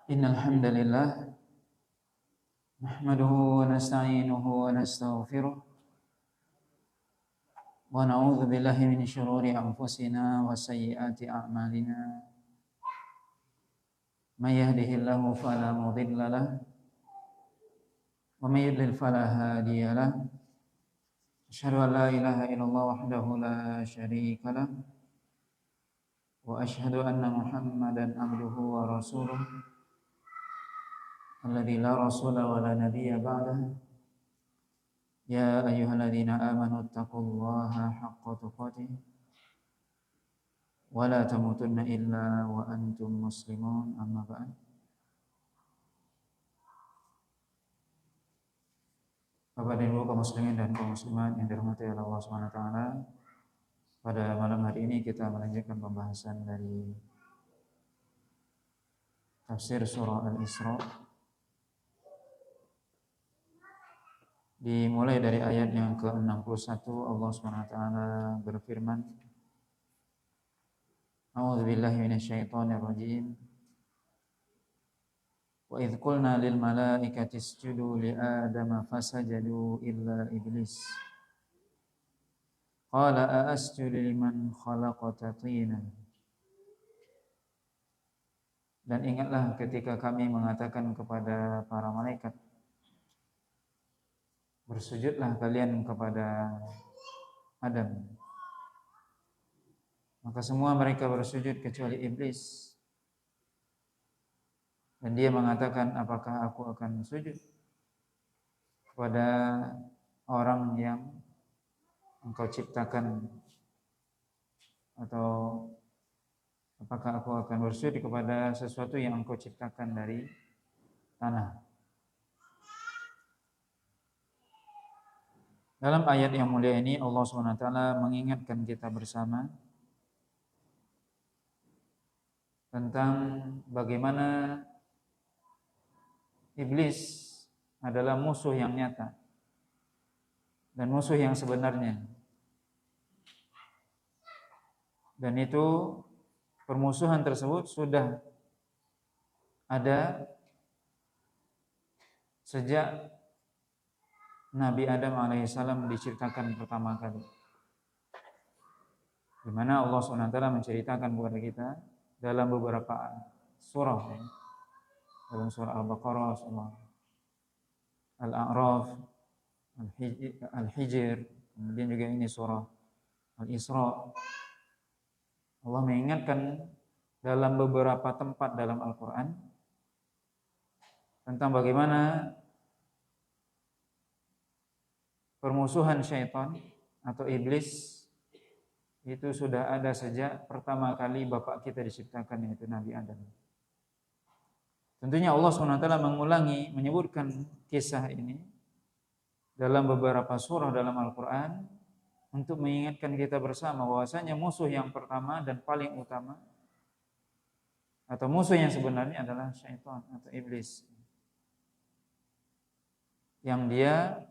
Innal hamdalillah nahmaduhu wa nasta'inuhu wa nastaghfiruh wa na'udzu billahi min syururi anfusina wa sayyiati a'malina. May yahdihillahu fala mudilla lahu wa may yudlil fala hadiya lahu. Asyhadu an la ilaha illallah wahdahu la syarika lahu wa asyhadu anna Muhammadan abduhu wa rasuluh alladzi la rasula wa la nabiyya ba'dahu. Ya ayyuhalladzina amanu taqullaha haqqa tuqatih wa la tamutunna illa wa antum muslimun. Amma ba'd. Bapak dan Ibu kaum muslimin dan kaum muslimat yang dirahmati oleh Allah Subhanahu wa taala, pada malam hari ini kita melanjutkan pembahasan dari tafsir surah Al-Isra. Dimulai dari ayat yang ke-61, Allah Subhanahu wa taala berfirman, A'udzubillahi minasyaitonir rajim. Wa idz qulna lil malaikati isjudu li adama fasajadu illa iblis qala a asjudu liman khalaqta tina. Dan ingatlah ketika kami mengatakan kepada para malaikat, bersujudlah kalian kepada Adam. Maka semua mereka bersujud kecuali iblis. Dan dia mengatakan, apakah aku akan sujud kepada orang yang engkau ciptakan, atau apakah aku akan bersujud kepada sesuatu yang engkau ciptakan dari tanah. Dalam ayat yang mulia ini Allah SWT mengingatkan kita bersama tentang bagaimana iblis adalah musuh yang nyata dan musuh yang sebenarnya. Dan itu permusuhan tersebut sudah ada sejak Nabi Adam alaihissalam diciptakan pertama kali, di mana Allah SWT menceritakan kepada kita dalam beberapa surah, dalam surah Al-Baqarah, surah Al-A'raf, Al-Hijr, kemudian juga ini surah Al-Isra. Allah mengingatkan dalam beberapa tempat dalam Al-Quran tentang bagaimana permusuhan syaitan atau iblis itu sudah ada sejak pertama kali bapak kita diciptakan, yaitu Nabi Adam. Tentunya Allah SWT mengulangi, menyebutkan kisah ini dalam beberapa surah dalam Al-Quran untuk mengingatkan kita bersama bahwasanya musuh yang pertama dan paling utama atau musuh yang sebenarnya adalah syaitan atau iblis, yang dia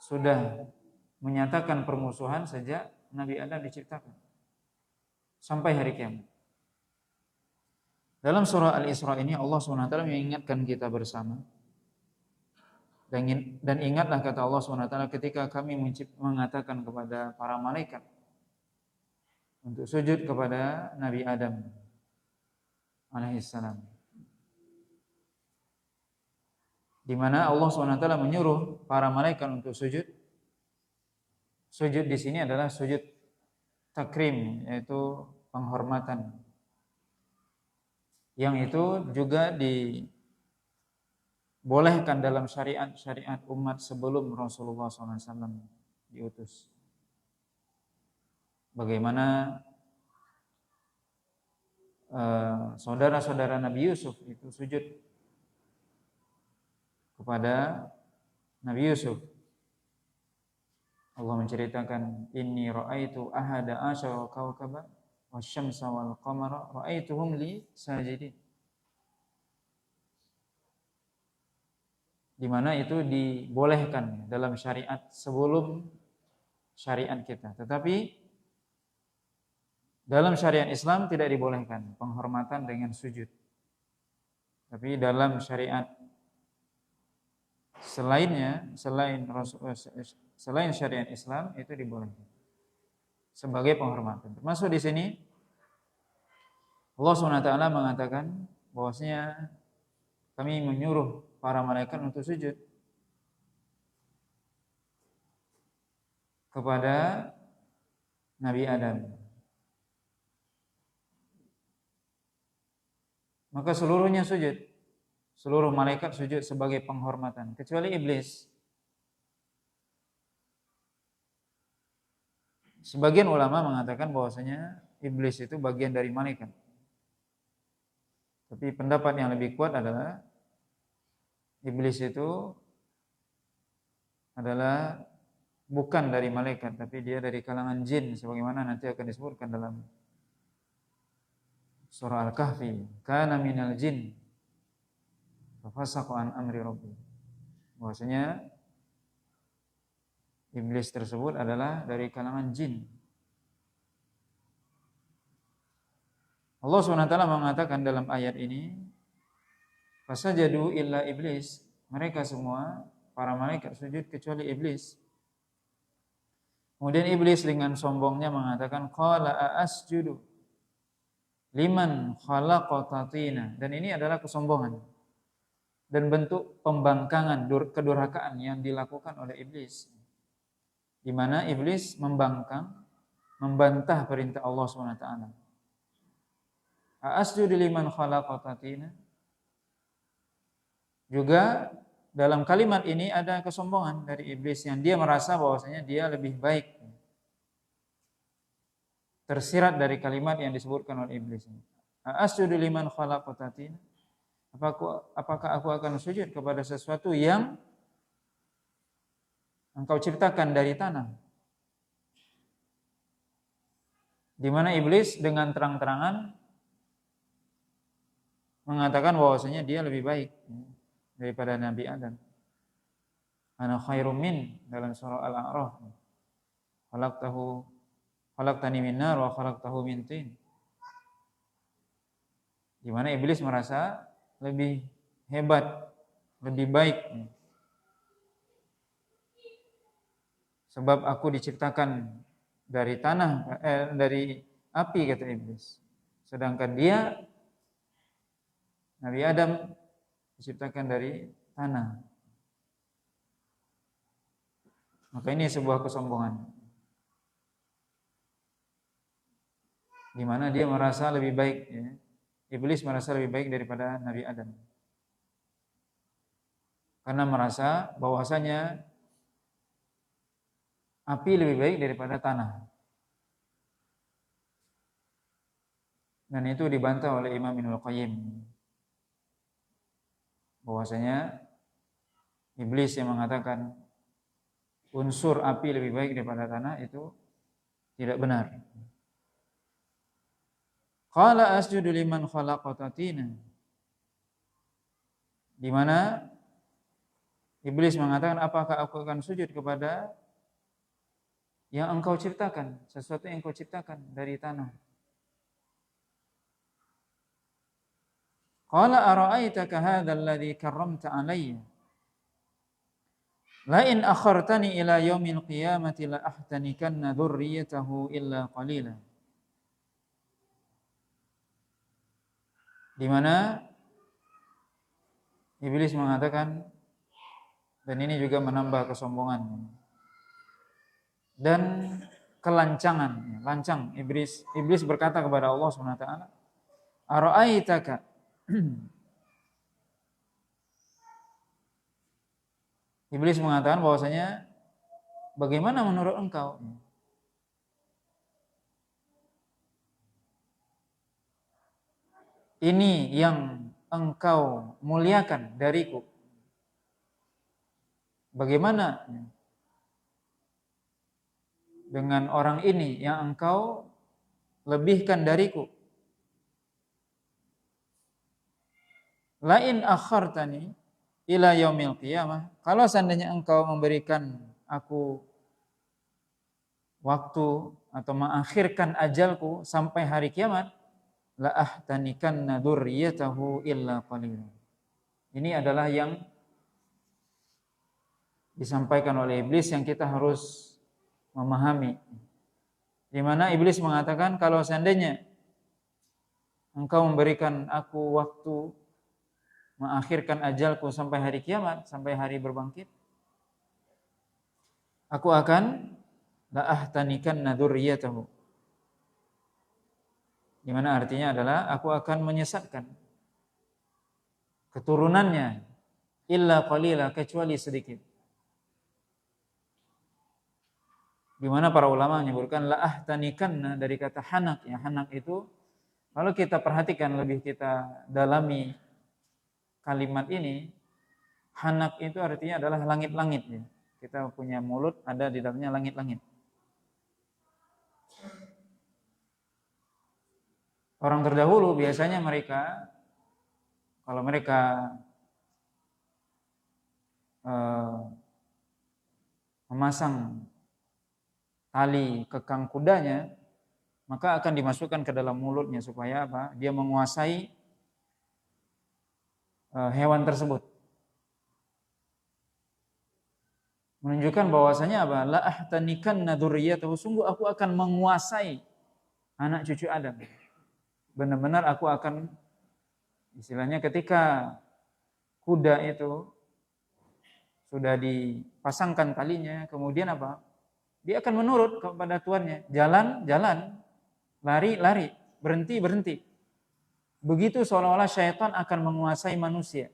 sudah menyatakan permusuhan sejak Nabi Adam diciptakan sampai hari kiamat. Dalam surah Al-Isra ini Allah SWT mengingatkan kita bersama. Dan ingatlah kata Allah SWT ketika kami mengatakan kepada para malaikat untuk sujud kepada Nabi Adam alaihissalam, di mana Allah SWT menyuruh para malaikat untuk sujud. Sujud di sini adalah sujud takrim, yaitu penghormatan, yang itu juga dibolehkan dalam syariat umat sebelum Rasulullah SAW diutus. Bagaimana saudara-saudara Nabi Yusuf itu sujud kepada Nabi Yusuf. Allah menceritakan, inni ra'aitu ahada asyara kawkaba wasyamsa wal qamara ra'aituhum li sajidin. Di mana itu dibolehkan dalam syariat sebelum syariat kita. Tetapi dalam syariat Islam tidak dibolehkan penghormatan dengan sujud. Tapi dalam syariat selainnya, selain syariat Islam itu dibolehkan sebagai penghormatan. Termasuk di sini Allah SWT mengatakan bahwasanya kami menyuruh para malaikat untuk sujud kepada Nabi Adam. Maka seluruhnya sujud. Seluruh malaikat sujud sebagai penghormatan, kecuali iblis. Sebagian ulama mengatakan bahwasanya iblis itu bagian dari malaikat. Tapi pendapat yang lebih kuat adalah iblis itu adalah bukan dari malaikat, tapi dia dari kalangan jin, sebagaimana nanti akan disebutkan dalam surah Al-Kahfi. Kana minal jin fafasaqa an amri rabbi. Bahwasanya iblis tersebut adalah dari kalangan jin. Allah SWT mengatakan dalam ayat ini, fasajadu illa iblis, mereka semua para malaikat sujud kecuali iblis. Kemudian iblis dengan sombongnya mengatakan, qala asjudu liman khalaqata tina. Dan ini adalah kesombongan dan bentuk pembangkangan, kedurhakaan yang dilakukan oleh iblis, di mana iblis membangkang, membantah perintah Allah SWT. Asjudu liman khalaqata tina. Juga dalam kalimat ini ada kesombongan dari iblis yang dia merasa bahwasanya dia lebih baik. Tersirat dari kalimat yang disebutkan oleh iblis ini. Asjudu liman khalaqata tina. Apakah aku akan sujud kepada sesuatu yang engkau ciptakan dari tanah? Di mana iblis dengan terang-terangan mengatakan bahwasanya dia lebih baik daripada Nabi Adam. Ana khairum min, dalam surah Al-A'raf. Khalaqtani min nar wa khalaqtahu min tin. Di mana iblis merasa lebih hebat, lebih baik. Sebab aku diciptakan dari tanah, dari api, kata iblis. Sedangkan dia, Nabi Adam, diciptakan dari tanah. Maka ini sebuah kesombongan, di mana dia merasa lebih baik, ya. Iblis merasa lebih baik daripada Nabi Adam, karena merasa bahwasanya api lebih baik daripada tanah. Dan itu dibantah oleh Imam Ibnul Qayyim, bahwasanya iblis yang mengatakan unsur api lebih baik daripada tanah itu tidak benar. Qala asjudu liman khalaqata tina. Di mana iblis mengatakan, apakah aku akan sujud kepada yang engkau ciptakan, sesuatu yang engkau ciptakan dari tanah. Qala ara'aitaka hadzal ladzi karramta 'alayya la in akhartani ila yaumil qiyamati la ahtanikanna dzurriyyatahu illa qalila. Di mana iblis mengatakan, dan ini juga menambah kesombongan dan kelancangan, lancang. Iblis berkata kepada Allah SWT, ara'aitaka, iblis mengatakan bahwasanya bagaimana menurut engkau? Ini yang engkau muliakan dariku. Bagaimana dengan orang ini yang engkau lebihkan dariku? Lain akhartani ila yaumil qiyamah, kalau seandainya engkau memberikan aku waktu atau mengakhirkan ajalku sampai hari kiamat, la ahtanikanna dzurriyyatahu illa qalila. Ini adalah yang disampaikan oleh iblis yang kita harus memahami. Di mana iblis mengatakan, kalau seandainya engkau memberikan aku waktu mengakhirkan ajalku sampai hari kiamat, sampai hari berbangkit, aku akan la'ahtanikanna dzurriyyatahu. Di mana artinya adalah aku akan menyesatkan keturunannya illa qalila, kecuali sedikit. Di mana para ulama menyebutkan la'ahtanikanna dari kata hanak, ya hanak itu kalau kita perhatikan lebih, kita dalami kalimat ini, hanak itu artinya adalah langit-langit ya. Kita punya mulut, ada di dalamnya langit-langit. Orang terdahulu biasanya mereka, kalau mereka memasang tali kekang kudanya, maka akan dimasukkan ke dalam mulutnya supaya apa? Dia menguasai hewan tersebut. Menunjukkan bahwasanya apa? La ahtanikanna dzurriyyatahu, sungguh aku akan menguasai anak cucu Adam. Benar-benar aku akan, istilahnya ketika kuda itu sudah dipasangkan talinya, kemudian apa? Dia akan menurut kepada tuannya. Jalan, jalan. Lari, lari. Berhenti, berhenti. Begitu seolah-olah syaitan akan menguasai manusia.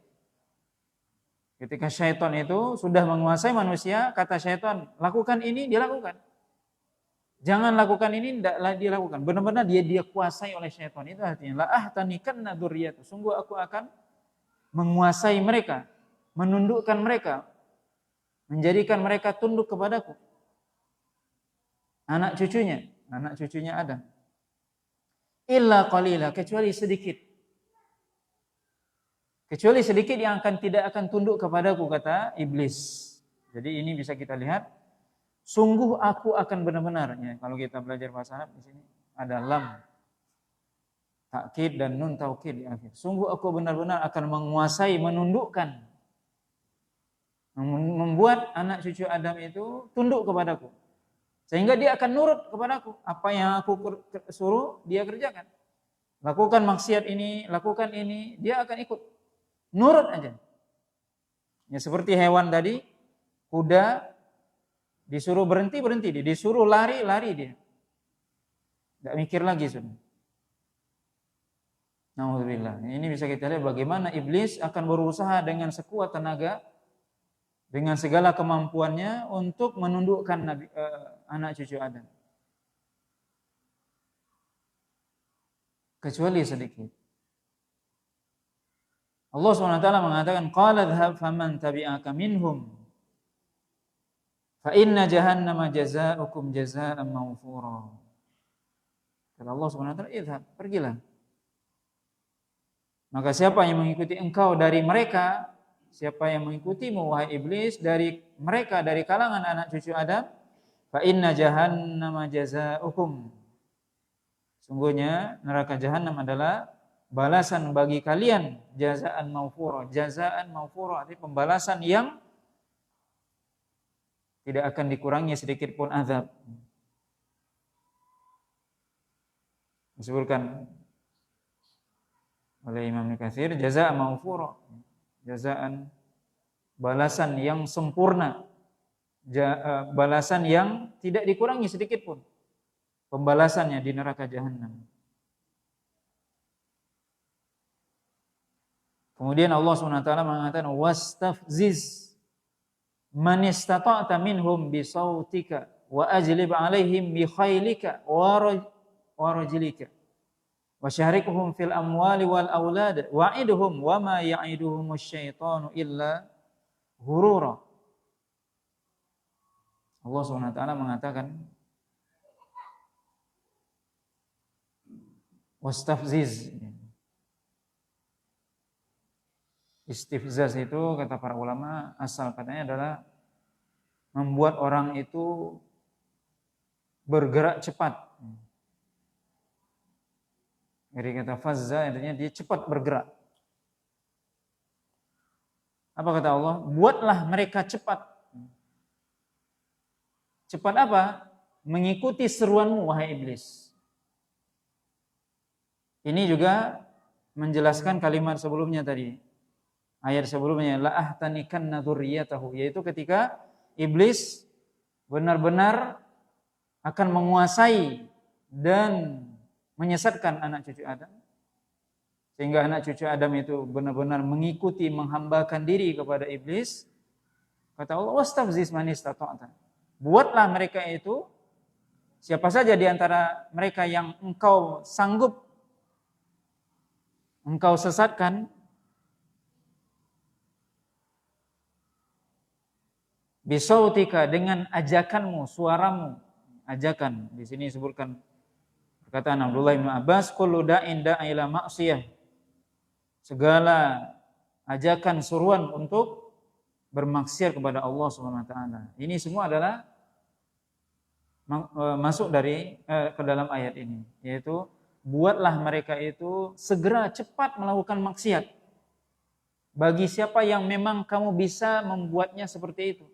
Ketika syaitan itu sudah menguasai manusia, kata syaitan, lakukan ini, dia lakukan. Jangan lakukan ini, tidak dilakukan. Benar-benar dia kuasai oleh syaitan. Itu artinya, la'ahtanikanna dzurriyyatahu. Sungguh aku akan menguasai mereka, menundukkan mereka, menjadikan mereka tunduk kepadaku. Anak cucunya Adam. Illa qalila, kecuali sedikit. Kecuali sedikit yang tidak akan tunduk kepadaku, kata iblis. Jadi ini bisa kita lihat, sungguh aku akan benar-benar, ya, kalau kita belajar bahasa Arab di sini ada lam takkid dan nun taukid di akhir. Sungguh aku benar-benar akan menguasai, menundukkan, membuat anak cucu Adam itu tunduk kepadaku. Sehingga dia akan nurut kepadaku. Apa yang aku suruh, dia kerjakan. Lakukan maksiat ini, lakukan ini, dia akan ikut. Nurut aja. Ya seperti hewan tadi, kuda disuruh berhenti, berhenti dia. Disuruh lari, lari dia. Tidak mikir lagi sudah. Nauzubillah. Ini bisa kita lihat bagaimana iblis akan berusaha dengan sekuat tenaga, dengan segala kemampuannya untuk menundukkan anak cucu Adam. Kecuali sedikit. Allah SWT mengatakan, qala dhhab faman tabi'aka minhum fa inna jahannama jazaa'ukum jazaa'an mawfura. Kata Allah SWT, idhab, pergilah. Maka siapa yang mengikuti engkau dari mereka, siapa yang mengikutimu wahai iblis dari mereka, dari kalangan anak cucu Adam, fa inna jahannama jazaa'ukum. Sungguhnya neraka jahanam adalah balasan bagi kalian, jazaan maufura. Jazaan maufura artinya pembalasan yang tidak akan dikurangi sedikit pun azab. Disebutkan oleh Imam Ibnu Katsir, jazaan maufura, jazaan balasan yang sempurna, balasan yang tidak dikurangi sedikit pun pembalasannya di neraka jahanam. Kemudian Allah SWT mengatakan, wastafziz man istata'ta minhum bisautika wa ajlib alaihim bi khailika wa rajlika wa syarikuhum fil amwali wal aulad wa'idhum wa ma ya'iduhumus syaitanu illa ghurura. Allah SWT mengatakan, wastafziz. Istifzaz itu kata para ulama asal katanya adalah membuat orang itu bergerak cepat. Dari kata fazza artinya dia cepat bergerak. Apa kata Allah? Buatlah mereka cepat. Cepat apa? Mengikuti seruanmu, wahai iblis. Ini juga menjelaskan kalimat sebelumnya tadi. Ayat sebelumnya, la ahtanikanna dzurriyyatahu, yaitu ketika iblis benar-benar akan menguasai dan menyesatkan anak cucu Adam. Sehingga anak cucu Adam itu benar-benar mengikuti, menghambakan diri kepada iblis. Kata Allah, wastafziz man istata'ta. Buatlah mereka itu, siapa saja di antara mereka yang engkau sanggup engkau sesatkan, bisautika, dengan ajakanmu, suaramu. Ajakan di sini disebutkan perkataan Abdullah bin Abbas, kullu da'in da'a ila ma'siyah. Segala ajakan suruan untuk bermaksiat kepada Allah Subhanahu wa taala. Ini semua adalah masuk dari ke dalam ayat ini, yaitu buatlah mereka itu segera cepat melakukan maksiat. Bagi siapa yang memang kamu bisa membuatnya seperti itu.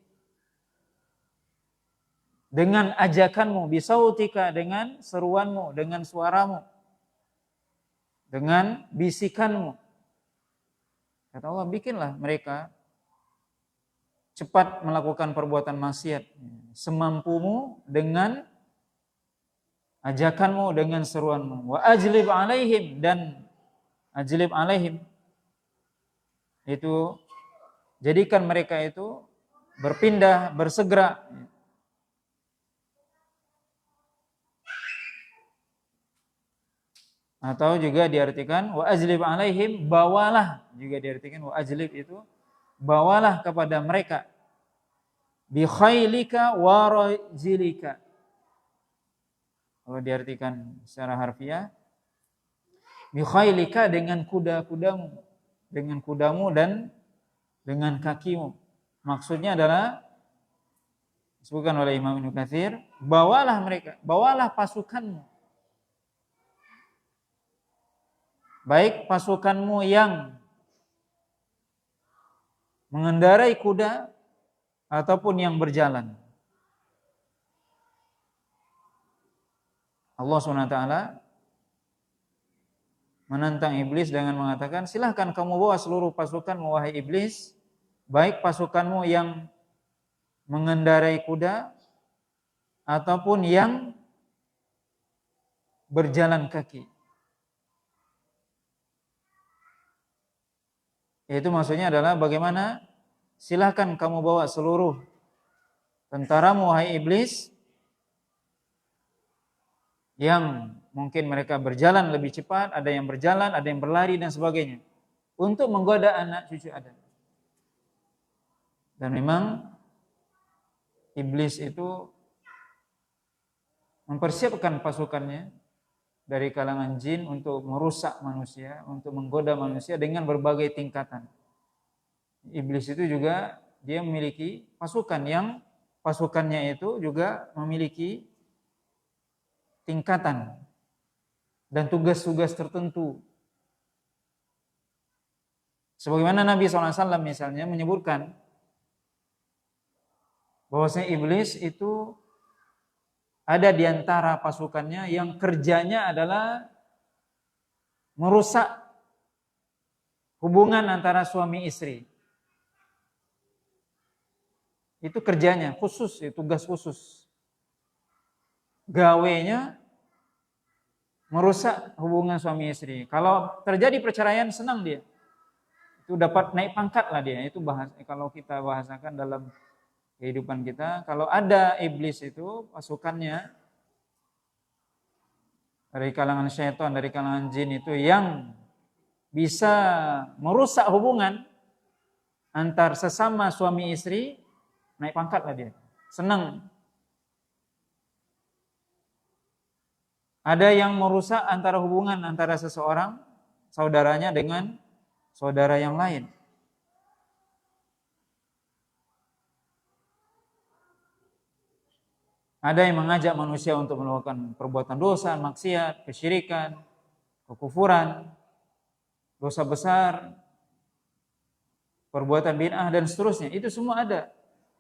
Dengan ajakanmu, bisautika, dengan seruanmu, dengan suaramu, dengan bisikanmu. Kata Allah, bikinlah mereka cepat melakukan perbuatan maksiat semampumu dengan ajakanmu, dengan seruanmu. Wa ajlib alaihim, dan ajlib alaihim itu jadikan mereka itu berpindah, bersegera. Atau juga diartikan wa ajlib alaihim, bawalah, juga diartikan wa ajlib itu bawalah kepada mereka bi khailika wa rajilika. Kalau diartikan secara harfiah, bi khailika, dengan kuda-kudamu, dengan kudamu dan dengan kakimu. Maksudnya adalah disebutkan oleh Imam Ibnu Katsir, bawalah mereka, bawalah pasukanmu. Baik pasukanmu yang mengendarai kuda ataupun yang berjalan. Allah SWT menantang iblis dengan mengatakan, silahkan kamu bawa seluruh pasukanmu, wahai iblis, baik pasukanmu yang mengendarai kuda ataupun yang berjalan kaki. Itu maksudnya adalah bagaimana, silahkan kamu bawa seluruh tentaramu, wahai iblis, yang mungkin mereka berjalan lebih cepat, ada yang berjalan, ada yang berlari dan sebagainya, untuk menggoda anak cucu Adam. Dan memang iblis itu mempersiapkan pasukannya dari kalangan jin untuk merusak manusia, untuk menggoda manusia dengan berbagai tingkatan. Iblis itu juga dia memiliki pasukan yang pasukannya itu juga memiliki tingkatan dan tugas-tugas tertentu. Sebagaimana Nabi SAW misalnya menyebutkan bahwasanya iblis itu ada di antara pasukannya yang kerjanya adalah merusak hubungan antara suami istri. Itu kerjanya khusus, itu tugas khusus. Gawenya merusak hubungan suami istri. Kalau terjadi perceraian, senang dia. Itu dapat naik pangkat lah dia. Itu kalau kita bahasakan dalam kehidupan kita, kalau ada iblis itu pasukannya dari kalangan syaitan, dari kalangan jin itu yang bisa merusak hubungan antar sesama suami istri, naik pangkat lah dia, senang. Ada yang merusak antara hubungan antara seseorang, saudaranya dengan saudara yang lain. Ada yang mengajak manusia untuk melakukan perbuatan dosa, maksiat, kesyirikan, kekufuran, dosa besar. perbuatan bid'ah dan seterusnya. Itu semua ada.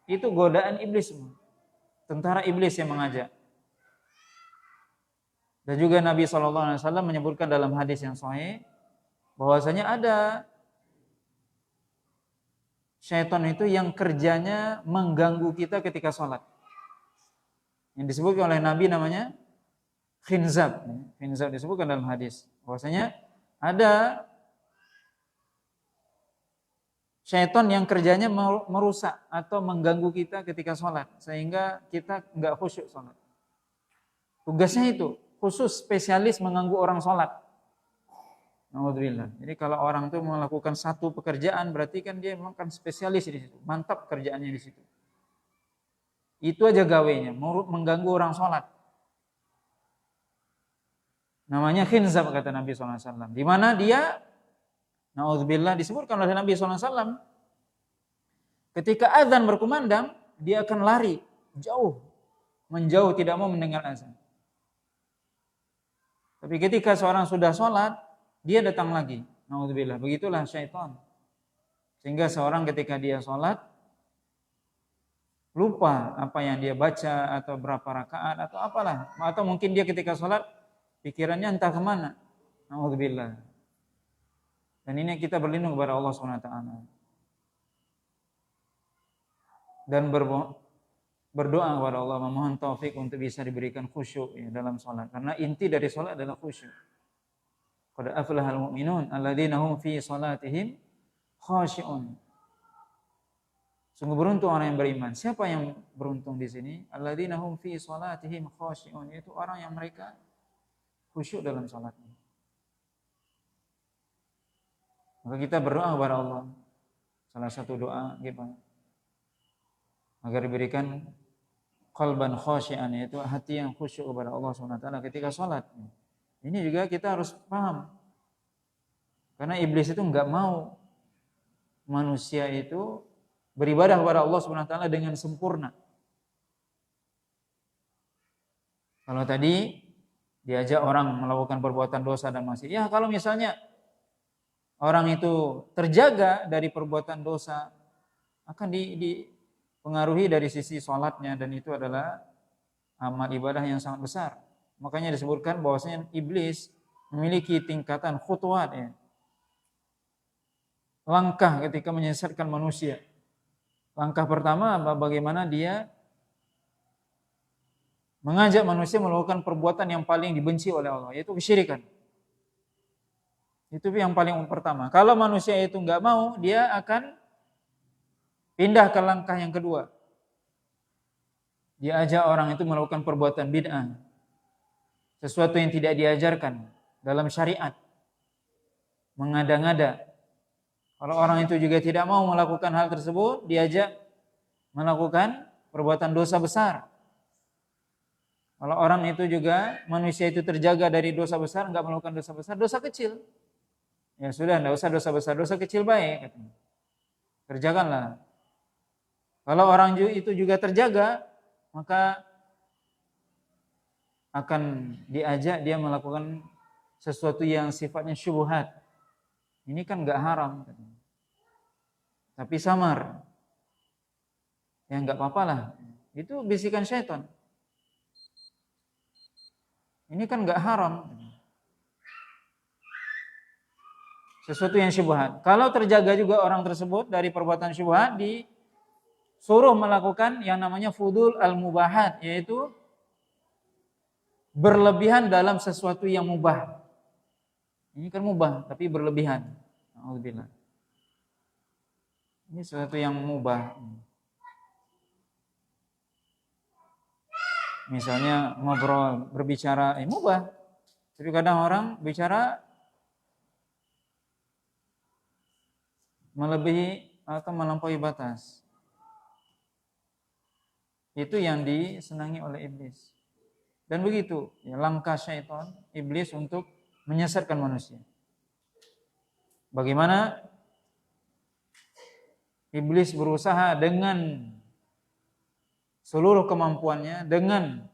Itu godaan iblis semua. Tentara iblis yang mengajak. Dan juga Nabi SAW menyebutkan dalam hadis yang sahih bahwasanya ada syaitan itu yang kerjanya mengganggu kita ketika sholat. Yang disebutkan oleh Nabi namanya khinzab. Khinzab disebutkan dalam hadis. Bahwasanya ada syaitan yang kerjanya merusak atau mengganggu kita ketika sholat. Sehingga kita nggak khusyuk sholat. Tugasnya itu, khusus spesialis mengganggu orang sholat. Alhamdulillah. Jadi kalau orang itu melakukan satu pekerjaan, berarti kan dia memang kan spesialis di situ. Mantap kerjaannya di situ. Itu aja gawenya, mengganggu orang sholat. Namanya khinzab kata Nabi SAW. Di mana dia, na'udzubillah, disebutkan oleh Nabi SAW, ketika azan berkumandang, dia akan lari jauh, menjauh, tidak mau mendengar azan. Tapi ketika seorang sudah sholat, dia datang lagi. Na'udzubillah, begitulah syaitan. Sehingga seorang ketika dia sholat, lupa apa yang dia baca, atau berapa rakaat, atau apalah. Atau mungkin dia ketika sholat, pikirannya entah kemana. Na'udzubillah. Dan ini kita berlindung kepada Allah SWT. Dan berdoa kepada Allah, memohon taufik untuk bisa diberikan khusyuk ya, dalam sholat. Karena inti dari sholat adalah khusyuk. Qad aflahal mu'minun alladzina hum fi sholatihim khashi'un. Sungguh beruntung orang yang beriman. Siapa yang beruntung di sini? Alladzina hum fi sholatihim khashi'un. Yaitu orang yang mereka khusyuk dalam sholatnya. Maka kita berdoa kepada Allah. Salah satu doa gimana? Agar diberikan qalban khashi'an, yaitu hati yang khusyuk kepada Allah SWT ketika sholat. Ini juga kita harus paham. Karena iblis itu enggak mau manusia itu beribadah kepada Allah SWT dengan sempurna. Kalau tadi diajak orang melakukan perbuatan dosa dan maksiat. Ya kalau misalnya orang itu terjaga dari perbuatan dosa, akan dipengaruhi dari sisi sholatnya, dan itu adalah amal ibadah yang sangat besar. Makanya disebutkan bahwasanya iblis memiliki tingkatan khutuwat ya. Langkah ketika menyesatkan manusia. Langkah pertama bagaimana dia mengajak manusia melakukan perbuatan yang paling dibenci oleh Allah, yaitu kesyirikan. Itu yang paling pertama. Kalau manusia itu enggak mau, dia akan pindah ke langkah yang kedua. Dia ajak orang itu melakukan perbuatan bid'ah. Sesuatu yang tidak diajarkan dalam syariat. Mengada-ngada. Kalau orang itu juga tidak mau melakukan hal tersebut, diajak melakukan perbuatan dosa besar. Kalau orang itu juga, manusia itu terjaga dari dosa besar, enggak melakukan dosa besar, dosa kecil. Ya sudah, enggak usah dosa besar, dosa kecil baik. Kerjakanlah. Kalau orang itu juga terjaga, maka akan diajak dia melakukan sesuatu yang sifatnya syubhat. Ini kan enggak haram. Tapi samar. Ya enggak apa-apa lah. Itu bisikan syaitan. Ini kan enggak haram. Sesuatu yang syubhat. Kalau terjaga juga orang tersebut dari perbuatan syubhat, disuruh melakukan yang namanya fudul al-mubahat, yaitu berlebihan dalam sesuatu yang mubah. Ini kan mubah, tapi berlebihan. Alhamdulillah. Ini sesuatu yang mubah. Misalnya ngobrol, berbicara, mubah. Tapi kadang orang bicara melebihi atau melampaui batas. Itu yang disenangi oleh iblis. Dan begitu, ya, langkah syaitan, iblis untuk menyesatkan manusia. Bagaimana iblis berusaha dengan seluruh kemampuannya, dengan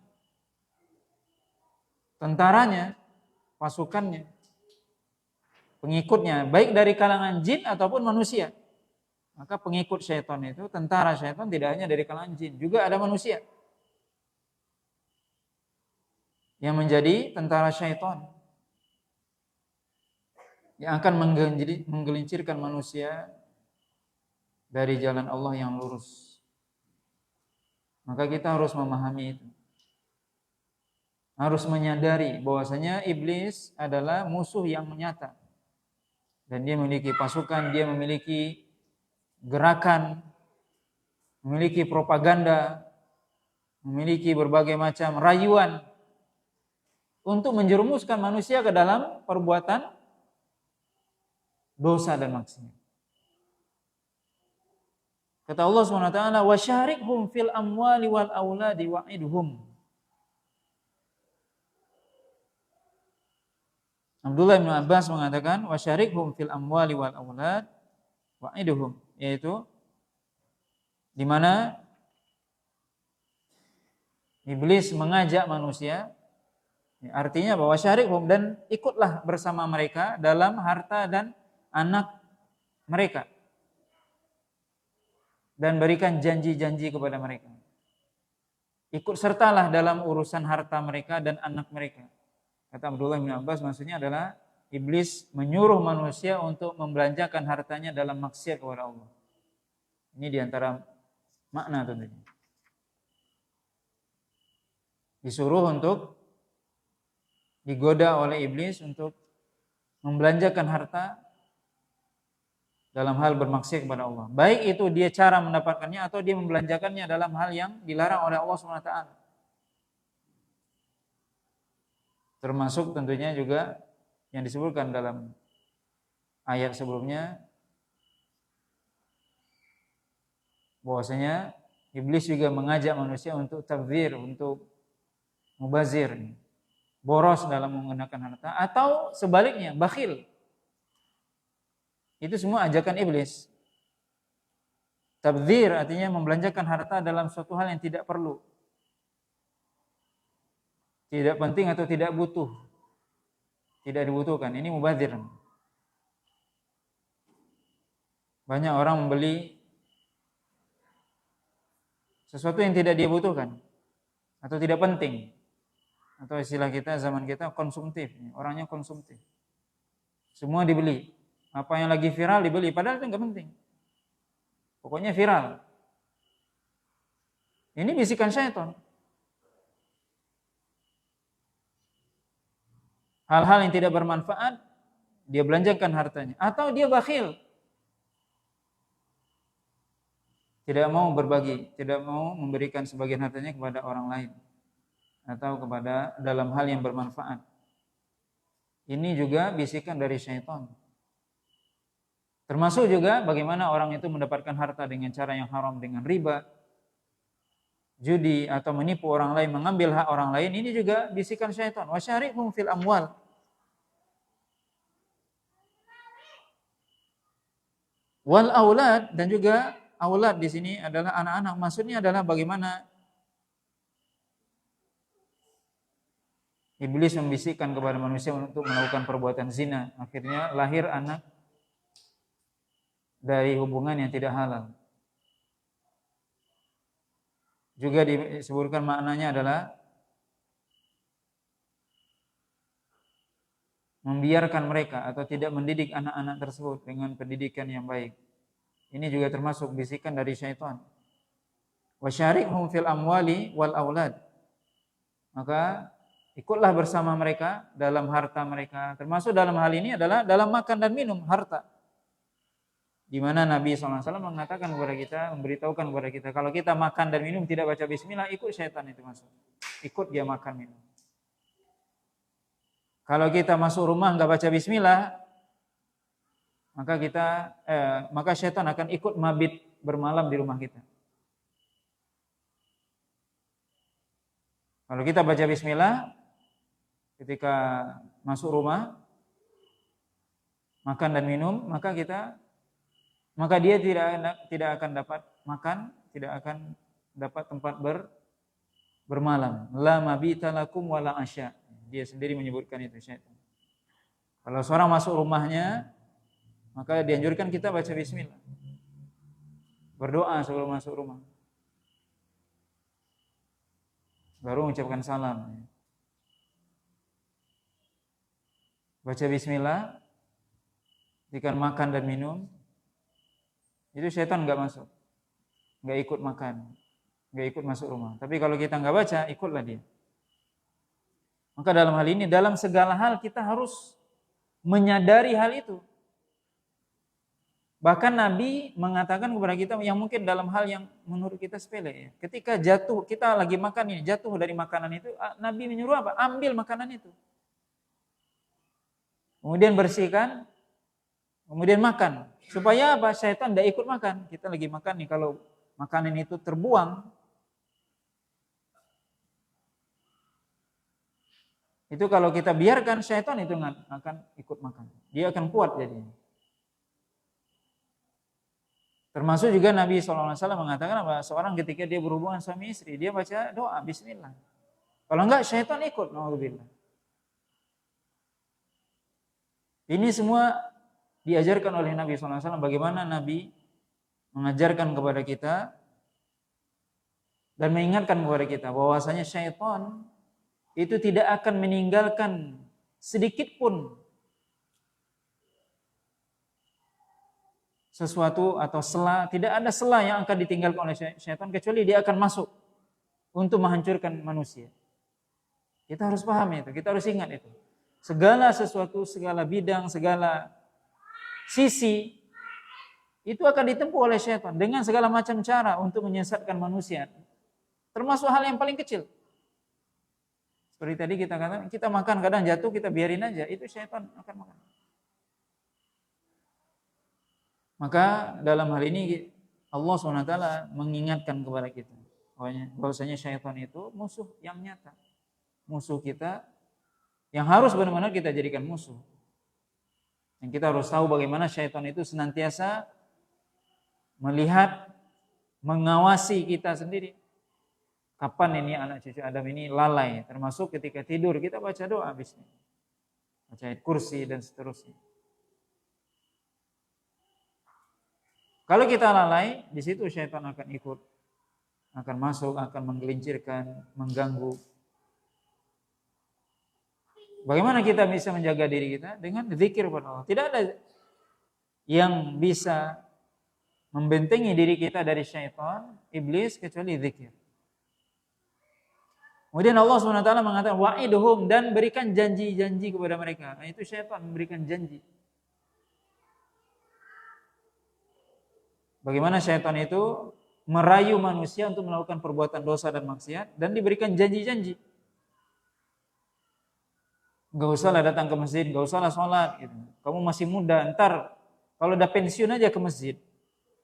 tentaranya, pasukannya, pengikutnya, baik dari kalangan jin ataupun manusia. Maka pengikut syaitan itu, tentara syaitan tidak hanya dari kalangan jin, juga ada manusia yang menjadi tentara syaitan, yang akan menggelincirkan manusia dari jalan Allah yang lurus. Maka kita harus memahami itu. Harus menyadari bahwasanya iblis adalah musuh yang nyata. Dan dia memiliki pasukan, dia memiliki gerakan, memiliki propaganda, memiliki berbagai macam rayuan untuk menjerumuskan manusia ke dalam perbuatan dosa dan maksiat. Kata Allah SWT, "Wasyarikhum fil amwali wal auladi wa'idhum." Abdullah bin Abbas mengatakan, "Wasyarikhum fil amwali wal aulad wa'idhum," yaitu di mana iblis mengajak manusia, artinya bahwa syarikhum, dan ikutlah bersama mereka dalam harta dan anak mereka, dan berikan janji-janji kepada mereka. Ikut sertalah dalam urusan harta mereka dan anak mereka. Kata Abdullah bin Abbas, maksudnya adalah iblis menyuruh manusia untuk membelanjakan hartanya dalam maksiat kepada Allah. Ini diantara makna tentunya. Disuruh untuk digoda oleh iblis untuk membelanjakan harta dalam hal bermaksiat kepada Allah. Baik itu dia cara mendapatkannya atau dia membelanjakannya dalam hal yang dilarang oleh Allah SWT. Termasuk tentunya juga yang disebutkan dalam ayat sebelumnya, bahwasanya iblis juga mengajak manusia untuk tabdzir, untuk mubazir, boros dalam menggunakan harta, atau sebaliknya bakhil. Itu semua ajakan iblis. Tabdzir artinya membelanjakan harta dalam suatu hal yang tidak perlu, tidak penting atau tidak butuh, tidak dibutuhkan. Ini mubazir. Banyak orang membeli sesuatu yang tidak dia butuhkan atau tidak penting, atau istilah kita zaman kita konsumtif. Orangnya konsumtif, semua dibeli. Apa yang lagi viral dibeli, padahal itu nggak penting. Pokoknya viral. Ini bisikan syaitan. Hal-hal yang tidak bermanfaat dia belanjakan hartanya, atau dia bakhil, tidak mau berbagi, tidak mau memberikan sebagian hartanya kepada orang lain atau kepada dalam hal yang bermanfaat. Ini juga bisikan dari syaitan. Termasuk juga bagaimana orang itu mendapatkan harta dengan cara yang haram, dengan riba, judi, atau menipu orang lain, mengambil hak orang lain. Ini juga bisikan syaitan. Wasyarikhum fil amwal. Wal aulad, dan juga aulad di sini adalah anak-anak. Maksudnya adalah bagaimana iblis membisikkan kepada manusia untuk melakukan perbuatan zina. Akhirnya lahir anak dari hubungan yang tidak halal. Juga disebutkan maknanya adalah membiarkan mereka atau tidak mendidik anak-anak tersebut dengan pendidikan yang baik. Ini juga termasuk bisikan dari syaitan. Wasyarikhum fil amwali wal aulad. Maka ikutlah bersama mereka dalam harta mereka. Termasuk dalam hal ini adalah dalam makan dan minum harta. Di mana Nabi SAW mengatakan kepada kita, memberitahukan kepada kita, kalau kita makan dan minum tidak baca bismillah, ikut syaitan itu masuk. Ikut dia makan minum. Kalau kita masuk rumah nggak baca bismillah, maka syaitan akan ikut mabit bermalam di rumah kita. Kalau kita baca bismillah ketika masuk rumah, makan dan minum, maka dia tidak akan dapat makan, tidak akan dapat tempat bermalam. La mabita lakum wala asya. Dia sendiri menyebutkan itu syaitan. Kalau seorang masuk rumahnya, maka dianjurkan kita baca bismillah. berdoa sebelum masuk rumah. Baru mengucapkan salam. Baca bismillah, jika makan dan minum, itu syaitan nggak masuk, nggak ikut makan, nggak ikut masuk rumah. Tapi kalau kita nggak baca, ikutlah dia. Maka dalam hal ini, dalam segala hal kita harus menyadari hal itu. Bahkan Nabi mengatakan kepada kita yang mungkin dalam hal yang menurut kita sepele. Ketika jatuh, kita lagi makan ini, jatuh dari makanan itu, Nabi menyuruh apa? Ambil makanan itu. Kemudian bersihkan, kemudian makan. Supaya apa? Syaitan tidak ikut makan. Kita lagi makan nih, kalau makanan itu terbuang, itu kalau kita biarkan, syaitan itu akan ikut makan. Dia akan kuat jadinya. Termasuk juga Nabi SAW mengatakan apa? Seorang ketika dia berhubungan suami istri, dia baca doa, bismillah. Kalau enggak, syaitan ikut. Na'udzubillah. Ini semua diajarkan oleh Nabi SAW. Bagaimana Nabi mengajarkan kepada kita dan mengingatkan kepada kita bahwasanya syaitan itu tidak akan meninggalkan sedikit pun sesuatu atau sela, tidak ada sela yang akan ditinggalkan oleh syaitan kecuali dia akan masuk untuk menghancurkan manusia. Kita harus paham itu, kita harus ingat itu. Segala sesuatu, segala bidang, segala sisi itu akan ditempuh oleh syaitan dengan segala macam cara untuk menyesatkan manusia. Termasuk hal yang paling kecil. Seperti tadi kita katakan, kita makan kadang jatuh, kita biarin aja, itu syaitan akan makan. Maka dalam hal ini Allah SWT mengingatkan kepada kita bahwasanya syaitan itu musuh yang nyata. Musuh kita yang harus benar-benar kita jadikan musuh. Yang kita harus tahu bagaimana syaitan itu senantiasa melihat, mengawasi kita sendiri. Kapan ini anak cucu Adam ini lalai, termasuk ketika tidur kita baca doa bismillah. Baca ayat kursi dan seterusnya. Kalau kita lalai, di situ syaitan akan ikut, akan masuk, akan menggelincirkan, mengganggu. Bagaimana kita bisa menjaga diri kita? Dengan zikir kepada Allah. Tidak ada yang bisa membentengi diri kita dari syaitan, iblis, kecuali zikir. Kemudian Allah SWT mengatakan, wa'iduhum, dan berikan janji-janji kepada mereka. Nah, itu syaitan memberikan janji. Bagaimana syaitan itu merayu manusia untuk melakukan perbuatan dosa dan maksiat, dan diberikan janji-janji. Gak usahlah datang ke masjid, gak usahlah sholat. Gitu. Kamu masih muda, ntar kalau udah pensiun aja ke masjid.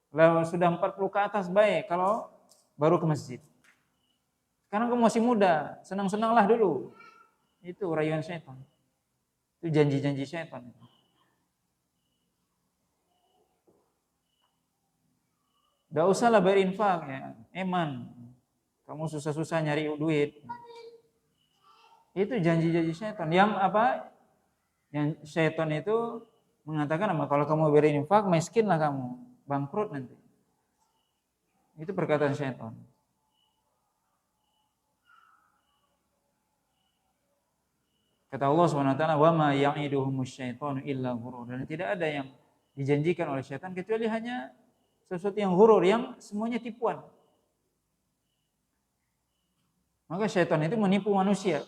Kalau sudah 40 ke atas baik, kalau baru ke masjid. Sekarang kamu masih muda, senang-senanglah dulu. Itu rayuan syaitan. Itu janji-janji syaitan. Gak usahlah berinfak ya, eman. Kamu susah-susah nyari duit. Itu janji-janji syaitan. Yang apa? Yang syaitan itu mengatakan apa? Kalau kamu berinfak, miskinlah kamu, bangkrut nanti. Itu perkataan syaitan. Kata Allah SWT, wa ma ya'iduhumus syaitanu illa ghurur. Dan tidak ada yang dijanjikan oleh syaitan kecuali hanya sesuatu yang ghurur, yang semuanya tipuan. Maka syaitan itu menipu manusia.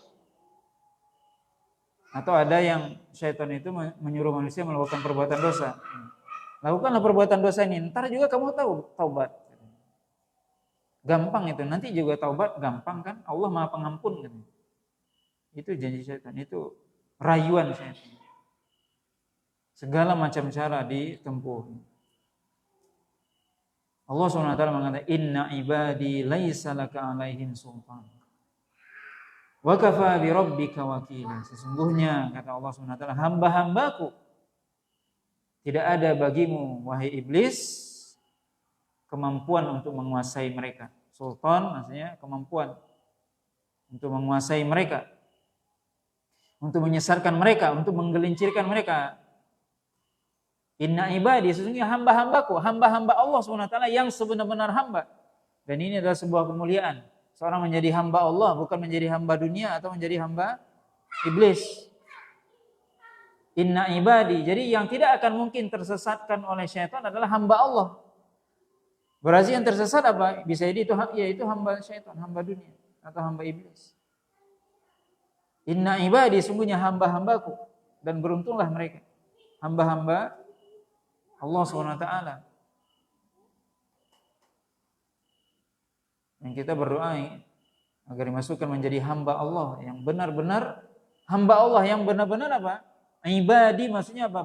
Atau ada yang syaitan itu menyuruh manusia melakukan perbuatan dosa. Lakukanlah perbuatan dosa ini, ntar juga kamu tahu taubat. Gampang itu, nanti juga taubat gampang kan? Allah Maha Pengampun kan? Itu janji syaitan, itu rayuan syaitan. Segala macam cara ditempuh. Allah SWT mengatakan, inna ibadi laisa laka alaihim sultan. Wa kafa bi rabbika wakila. Sesungguhnya kata Allah SWT, hamba-hambaku tidak ada bagimu wahai iblis kemampuan untuk menguasai mereka. Sultan maksudnya kemampuan untuk menguasai mereka, untuk menyesatkan mereka, untuk menggelincirkan mereka. Inna ibadi, sesungguhnya hamba-hambaku, hamba-hamba Allah SWT yang sebenar-benar hamba. Dan ini adalah sebuah kemuliaan. Seorang menjadi hamba Allah, bukan menjadi hamba dunia atau menjadi hamba iblis. Inna ibadi, jadi yang tidak akan mungkin tersesatkan oleh syaitan adalah hamba Allah. Berarti yang tersesat apa? Bisa jadi itu yaitu hamba syaitan, hamba dunia atau hamba iblis. Inna ibadi, sungguhnya hamba-hambaku, dan beruntunglah mereka, hamba-hamba Allah SWT. Yang kita berdoa agar dimasukkan menjadi hamba Allah yang benar-benar hamba Allah yang benar-benar apa? Ibadi maksudnya apa?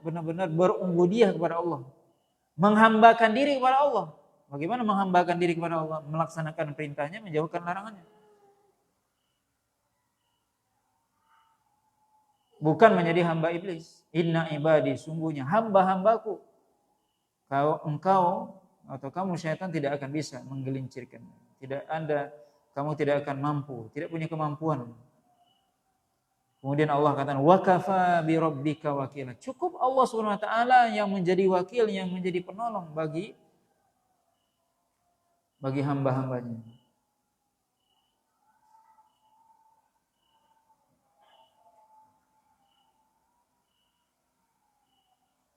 Benar-benar berubudiyah kepada Allah. Menghambakan diri kepada Allah. Bagaimana menghambakan diri kepada Allah? Melaksanakan perintahnya, menjauhkan larangannya. Bukan menjadi hamba iblis. Inna ibadi, sungguhnya hamba-hambaku. Engkau atau kamu syaitan tidak akan bisa menggelincirkan. Kamu tidak akan mampu, tidak punya kemampuan. Kemudian Allah katakan, wa kafa bi rabbika wakila. Cukup Allah SWT yang menjadi wakil, yang menjadi penolong bagi hamba-hambanya.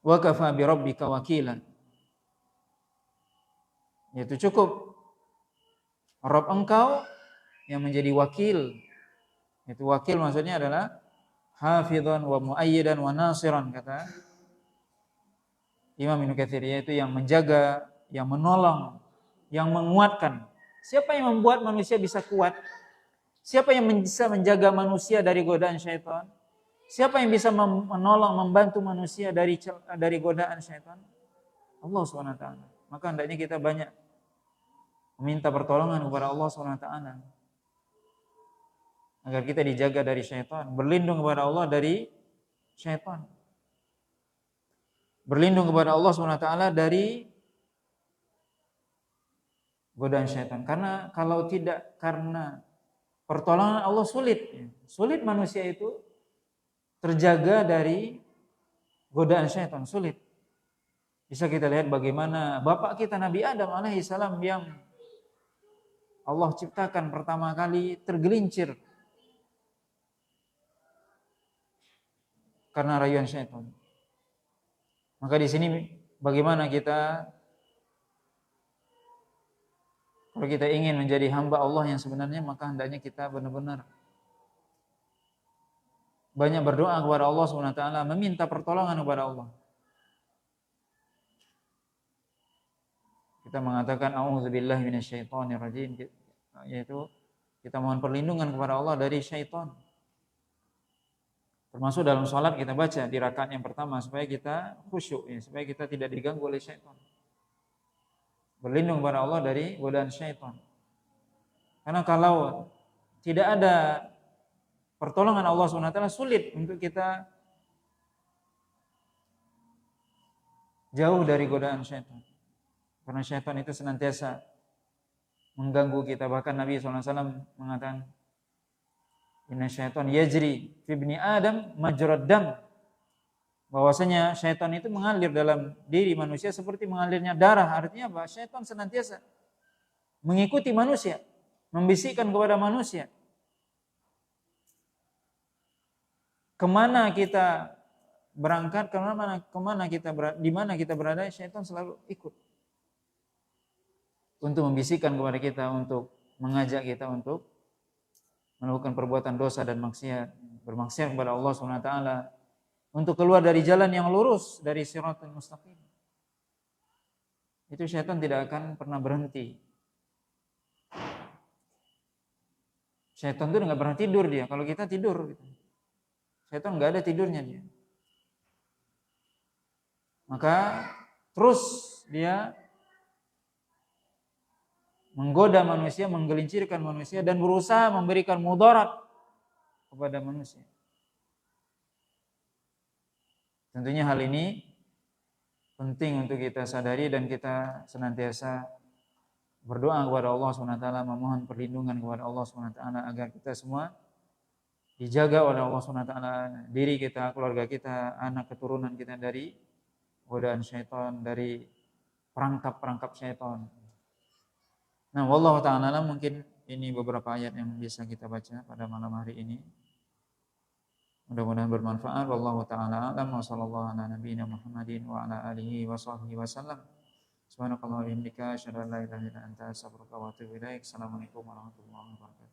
Wa kafa bi rabbika wakila. Yaitu cukup Rabb engkau yang menjadi wakil. Itu wakil maksudnya adalah hafidhan wa muayyidan wa nasiran, kata Imam Ibnu Katsir, yaitu yang menjaga, yang menolong, yang menguatkan. Siapa yang membuat manusia bisa kuat? Siapa yang bisa menjaga manusia dari godaan syaitan? Siapa yang bisa menolong, membantu manusia dari godaan syaitan? Allah SWT. Maka hendaknya kita banyak meminta pertolongan kepada Allah SWT agar kita dijaga dari syaitan, berlindung kepada Allah dari syaitan, berlindung kepada Allah SWT dari godaan syaitan. Karena kalau tidak karena pertolongan Allah, sulit manusia itu terjaga dari godaan syaitan, sulit. Bisa kita lihat bagaimana bapak kita Nabi Adam alaihissalam yang Allah ciptakan pertama kali tergelincir karena rayuan syaitan. Maka di sini bagaimana kita, kalau kita ingin menjadi hamba Allah yang sebenarnya, maka hendaknya kita benar-benar banyak berdoa kepada Allah SWT, meminta pertolongan kepada Allah. Kita mengatakan a'udzubillahi minasyaitonirrajim, yaitu kita mohon perlindungan kepada Allah dari syaitan. Termasuk dalam sholat kita baca di rakaat yang pertama supaya kita khusyuk, supaya kita tidak diganggu oleh syaitan. Berlindung kepada Allah dari godaan syaitan. Karena kalau tidak ada pertolongan Allah SWT, sulit untuk kita jauh dari godaan syaitan. Karena syaitan itu senantiasa mengganggu kita. Bahkan Nabi SAW mengatakan, inna syaitan yajri fi ibni Adam majrad dam. Bahwasanya syaitan itu mengalir dalam diri manusia seperti mengalirnya darah. Artinya apa? Syaitan senantiasa mengikuti manusia, membisikkan kepada manusia. Kemana kita berangkat, di mana kita berada, syaitan selalu ikut untuk membisikkan kepada kita, untuk mengajak kita untuk melakukan perbuatan dosa dan maksiat, bermaksiat kepada Allah SWT, untuk keluar dari jalan yang lurus, dari siratal mustaqim. Itu syaitan tidak akan pernah berhenti. Syaitan itu nggak pernah tidur dia. Kalau kita tidur, gitu. Syaitan nggak ada tidurnya dia. Maka terus dia menggoda manusia, menggelincirkan manusia, dan berusaha memberikan mudarat kepada manusia. Tentunya hal ini penting untuk kita sadari dan kita senantiasa berdoa kepada Allah SWT, memohon perlindungan kepada Allah SWT agar kita semua dijaga oleh Allah SWT, diri kita, keluarga kita, anak keturunan kita dari godaan syaitan, dari perangkap-perangkap syaitan. Nah, wallahu ta'ala mungkin ini beberapa ayat yang bisa kita baca pada malam hari ini. Mudah-mudahan bermanfaat. Wallahu ta'ala a'lam wa sallallahu ala nabiyyina Muhammadin wa ala alihi wa sahbihi wasallam. Subhanakallahumma wa bihamdika asyhadu an la ilaha illa anta astaghfiruka wa atubu ilaik. Assalamualaikum warahmatullahi wabarakatuh.